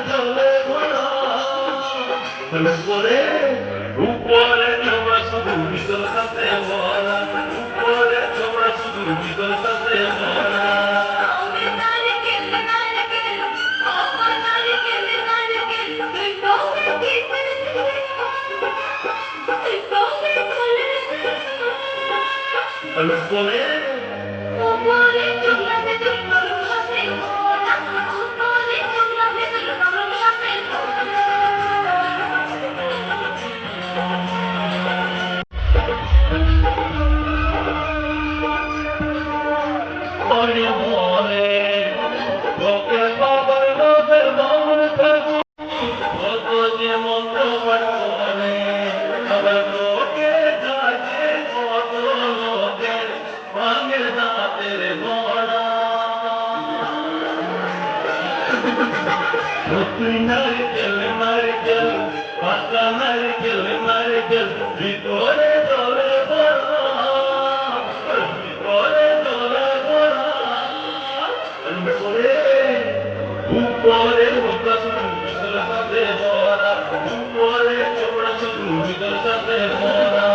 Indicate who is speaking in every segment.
Speaker 1: জলে ভরা উপরে উপরে তোমরা শুধু ভিতর সাথে ভরা উপরে তোমরা শুধু ভিতর সাথে ভরা উপরে মনে মনে তোকে বাবার নজর মন থাকো কত যে মন্ত্র পাঠ করে আবার লোকে যাচ্ছে কত লোকের ভাঙের দাঁতের গড়া তুই নারকেল নারকেল পাকা নারকেল নারকেল ভিতরে দলে ভরা ভিতরে দলে ভরা উপরে উপরে তোমরা শুধু ভিতর সাথে ভরা উপরে তোমরা শুধু ভিতর সাথে ভরা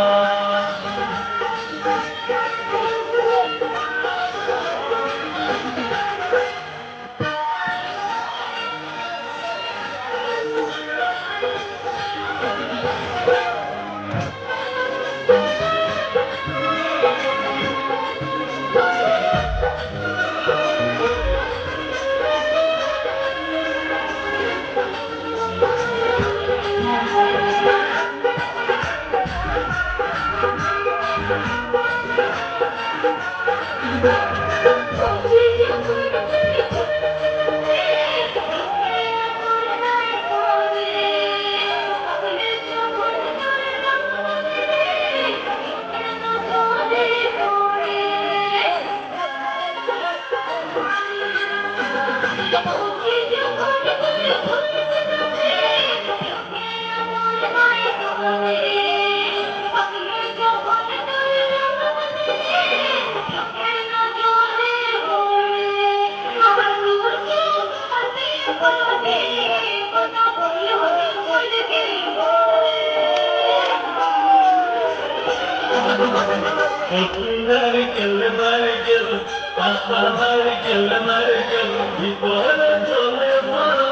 Speaker 1: নারকেল নারকেল পাকা নারকেল নারকেল ভিতরে চলে ভরা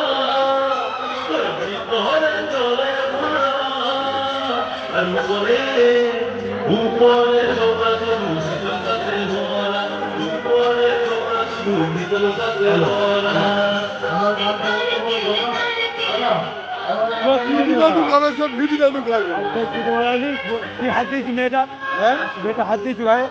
Speaker 1: ভিতরে চলে ভরা আর উপরে উপরে তোমরা শুধু ভিতর সাথে ভরা উপরে তোমরা শুধু ভিতর সাথে ভরা
Speaker 2: হাত দিয়েছি মেয়েটা, হ্যাঁ, মেয়েটা হাত দিয়েছি ভাই।